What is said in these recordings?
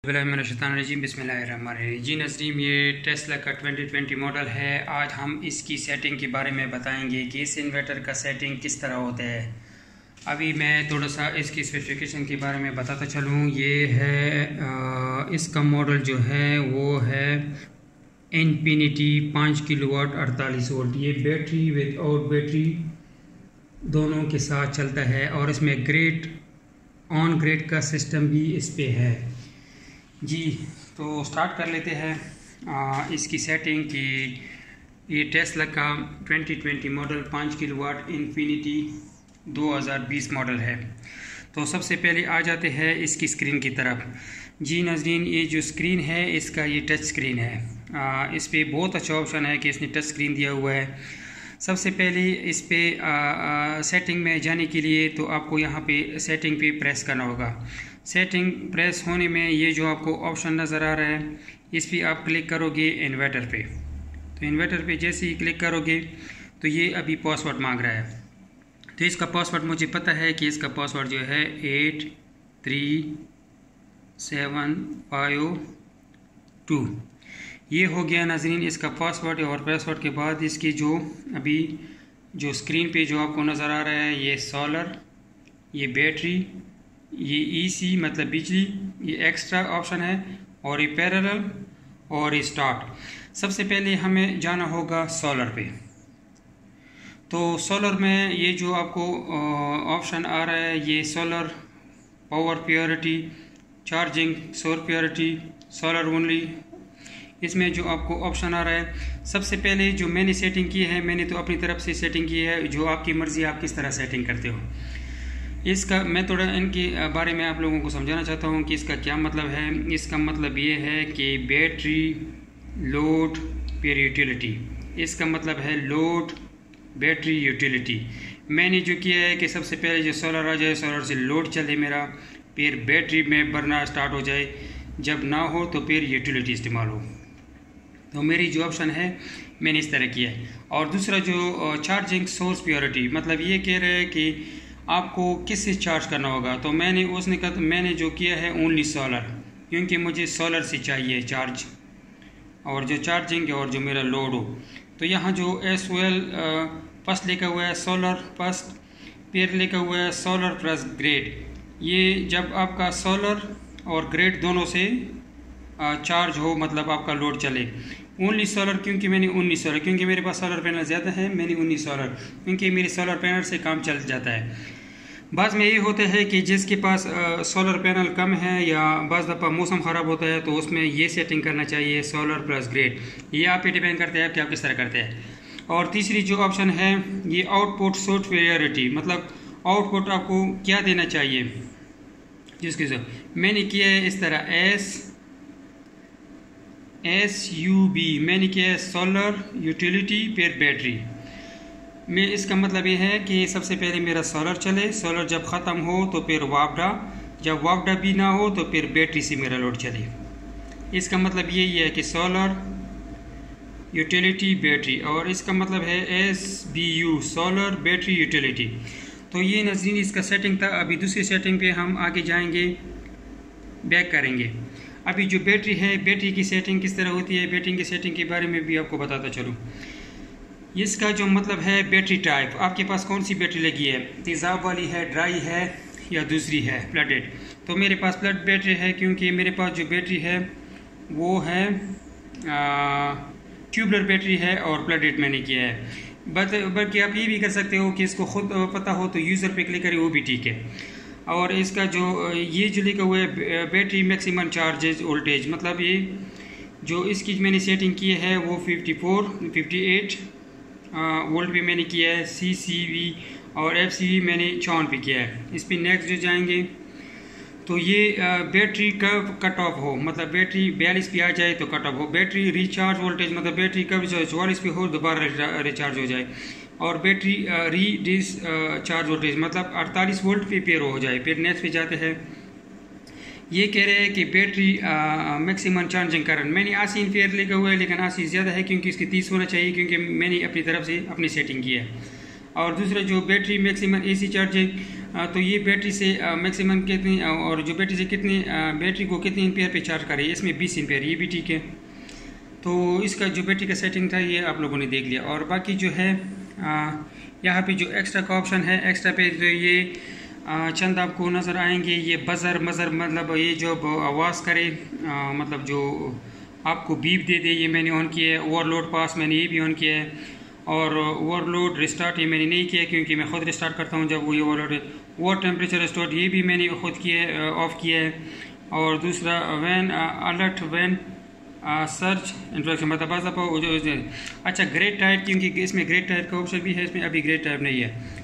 बिस्मिल्लाहिर्रहमानिर्रहीम। जी नज़रीम, ये टेस्ला का 2020 मॉडल है। आज हम इसकी सेटिंग के बारे में बताएंगे कि इस इन्वर्टर का सेटिंग किस तरह होता है। अभी मैं थोड़ा सा इसकी स्पेसिफिकेशन के बारे में बताता चलूँ। ये है इसका मॉडल जो है वो है इन्फिनिटी 5 किलोवाट 48 वोल्ट। ये बैटरी विदाउट बैटरी दोनों के साथ चलता है और इसमें ग्रेड ऑन ग्रेड का सिस्टम भी इस पे है। जी तो स्टार्ट कर लेते हैं इसकी सेटिंग की। ये टेस्ला का 2020 मॉडल 5 किलोवाट इन्फिनिटी 2020 मॉडल है। तो सबसे पहले आ जाते हैं इसकी स्क्रीन की तरफ। जी नाज़रीन, ये जो स्क्रीन है इसका ये टच स्क्रीन है। इस पर बहुत अच्छा ऑप्शन है कि इसने टच स्क्रीन दिया हुआ है। सबसे पहले इस पे सेटिंग में जाने के लिए तो आपको यहाँ पे सेटिंग पे प्रेस करना होगा। सेटिंग प्रेस होने में ये जो आपको ऑप्शन नज़र आ रहा है इस पर आप क्लिक करोगे इन्वर्टर पे। तो इन्वर्टर पे जैसे ही क्लिक करोगे तो ये अभी पासवर्ड मांग रहा है। तो इसका पासवर्ड मुझे पता है कि इसका पासवर्ड जो है 83752 ये हो गया नाज़रीन इसका पासवर्ड। और पासवर्ड के बाद इसकी जो अभी जो स्क्रीन पे जो आपको नज़र आ रहा है ये सोलर, ये बैटरी, ये ईसी मतलब बिजली, ये एक्स्ट्रा ऑप्शन है और ये पैरेलल और ये स्टार्ट। सबसे पहले हमें जाना होगा सोलर पे। तो सोलर में ये जो आपको ऑप्शन आ रहा है ये solar power purity, charging, solar purity, solar only, इसमें जो आपको ऑप्शन आ रहा है। सबसे पहले जो मैंने सेटिंग की है मैंने तो अपनी तरफ से सेटिंग की है, जो आपकी मर्ज़ी आप किस तरह सेटिंग करते हो। इसका मैं थोड़ा इनके बारे में आप लोगों को समझाना चाहता हूँ कि इसका क्या मतलब है। इसका मतलब ये है कि बैटरी, लोड, फिर यूटिलिटी। इसका मतलब है लोड, बैटरी, यूटिलिटी। मैंने जो किया है कि सबसे पहले जो सोलर आ जाए, सोलर से लोड चले मेरा, फिर बैटरी में भरना स्टार्ट हो जाए, जब ना हो तो फिर यूटिलिटी इस्तेमाल हो। तो मेरी जो ऑप्शन है मैंने इस तरह किया है। और दूसरा जो चार्जिंग सोर्स प्योरिटी, मतलब ये कह रहे हैं कि आपको किस से चार्ज करना होगा। तो मैंने जो किया है ओनली सोलर, क्योंकि मुझे सोलर से चाहिए चार्ज और जो चार्जिंग और जो मेरा लोड हो। तो यहाँ जो SOL फर्स्ट लिखा हुआ है सोलर फर्स्ट, फिर लिखा हुआ है सोलर प्लस ग्रेड। ये जब आपका सोलर और ग्रेड दोनों से चार्ज हो मतलब आपका लोड चले। ओनली सोलर क्योंकि मैंने ओनली सोलर, क्योंकि मेरे पास सोलर पैनल ज़्यादा है, मैंने ओनली सोलर, क्योंकि मेरे सोलर पैनल से काम चल जाता है। बाद में ये होता है कि जिसके पास सोलर पैनल कम है या बाज़ दफ़ा मौसम ख़राब होता है तो उसमें ये सेटिंग करना चाहिए सोलर प्लस ग्रेड। ये आप पे डिपेंड करते हैं कि आप किस तरह करते हैं। और तीसरी जो ऑप्शन है ये आउटपुट सोर्स प्रियोरिटी, मतलब आउटपुट आपको क्या देना चाहिए। जिसके से मैंने किया है इस तरह SUB मैंने किया है सोलर, यूटिलिटी, फिर बैटरी में। इसका मतलब ये है कि सबसे पहले मेरा सोलर चले, सोलर जब ख़त्म हो तो फिर वापडा, जब वापडा भी ना हो तो फिर बैटरी से मेरा लोड चले। इसका मतलब यही है कि सोलर, यूटिलिटी, बैटरी। और इसका मतलब है SBU सोलर, बैटरी, यूटिलिटी। तो ये नाज़रीन इसका सेटिंग था। अभी दूसरी सेटिंग पे हम आगे जाएंगे, बैक करेंगे। अभी जो बैटरी है, बैटरी की सेटिंग किस तरह होती है, बैटरी की सेटिंग के बारे में भी आपको बताता चलूँ। इसका जो मतलब है बैटरी टाइप, आपके पास कौन सी बैटरी लगी है, तेज़ाब वाली है, ड्राई है या दूसरी है प्लटेड। तो मेरे पास प्लट बैटरी है, क्योंकि मेरे पास जो बैटरी है वो है ट्यूबलर बैटरी है और प्लटेड मैंने किया है। बल्कि आप ये भी कर सकते हो कि इसको खुद पता हो तो यूज़र पे क्लिक करें, वो भी ठीक है। और इसका जो ये जो लिखा हुआ है बैटरी मैक्सिमम चार्जेज वोल्टेज, मतलब ये जो इसकी मैंने सेटिंग की है वो 58 वोल्ट पे मैंने किया है। CCV और FCV मैंने 54 पे किया है। इस पर नेक्स्ट जो जाएंगे तो ये बैटरी कब कट ऑफ हो, मतलब बैटरी 42 पे आ जाए तो कट ऑफ हो। बैटरी रिचार्ज वोल्टेज, मतलब बैटरी कब 44 पे हो दोबारा रिचार्ज हो जाए। और बैटरी डिस्चार्ज वोल्टेज मतलब 48 वोल्ट पे पेयर हो जाए। फिर नेक्स्ट पे जाते हैं, ये कह रहे हैं कि बैटरी मैक्सिमम चार्जिंग करंट, मैंने 80 एम्पीयर लिखा हुआ है, लेकिन 80 ज़्यादा है क्योंकि इसकी 30 होना चाहिए, क्योंकि मैंने अपनी तरफ से अपनी सेटिंग की है। और दूसरा जो बैटरी मैक्सिमम AC चार्जिंग तो ये बैटरी से मैक्सिमम कितनी और जो बैटरी से कितनी बैटरी को कितने एम्पेयर पे चार्ज करे, इसमें 20 एम्पेयर, ये भी ठीक है। तो इसका जो बैटरी का सेटिंग था ये आप लोगों ने देख लिया। और बाकी जो है यहाँ पे जो एक्स्ट्रा का ऑप्शन है, एक्स्ट्रा पे जो ये चंद आपको नज़र आएंगे, ये बज़र मज़र मतलब ये जो आवाज़ करे मतलब जो आपको बीप दे दे, ये मैंने ऑन किया है। ओवरलोड पास मैंने ये भी ऑन किया है, और ओवरलोड रिस्टार्ट ये मैंने नहीं किया क्योंकि मैं ख़ुद रिस्टार्ट करता हूँ जब वो ये ओवर टेम्परेचर रिस्टार्ट ये भी मैंने खुद किया है, ऑफ़ किया है। और दूसरा वैन अलर्ट वैन सर्च इंट्रोडक्शन मतलब अच्छा ग्रेड टाइप, क्योंकि इसमें ग्रेड टाइप का ऑप्शन भी है, इसमें अभी ग्रेड टाइप नहीं है।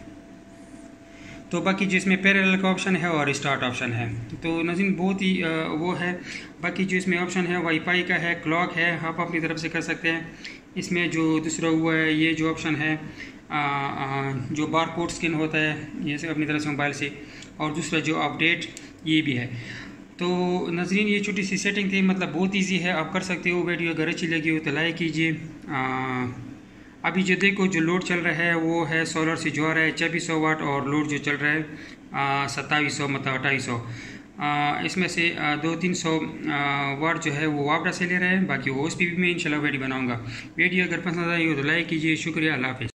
तो बाकी जो इसमें पैरेलल का ऑप्शन है और स्टार्ट ऑप्शन है, तो नाज़रीन बहुत ही वो है। बाकी जो इसमें ऑप्शन है वाईफाई का है, क्लॉक है, आप अपनी तरफ से कर सकते हैं। इसमें जो दूसरा हुआ है ये जो ऑप्शन है जो बार कोड स्कैन होता है ये से अपनी तरफ से मोबाइल से, और दूसरा जो अपडेट ये भी है। तो नाज़रीन ये छोटी सी सेटिंग थी, मतलब बहुत इजी है, आप कर सकते हो। वीडियो अगर अच्छी लगी हो तो लाइक कीजिए। अभी जो देखो जो लोड चल रहा है वो है सोलर से जो आ रहा है 2400 वाट, और लोड जो चल रहा है 2700 मतलब 2800। इसमें से 200-300 वाट जो है वो वापडा से ले रहे हैं, बाकी वो उस पर भी मैं इंशाल्लाह वीडियो बनाऊंगा। वीडियो अगर पसंद आई हो तो लाइक कीजिए। शुक्रिया, अल्लाह हाफ़िज़।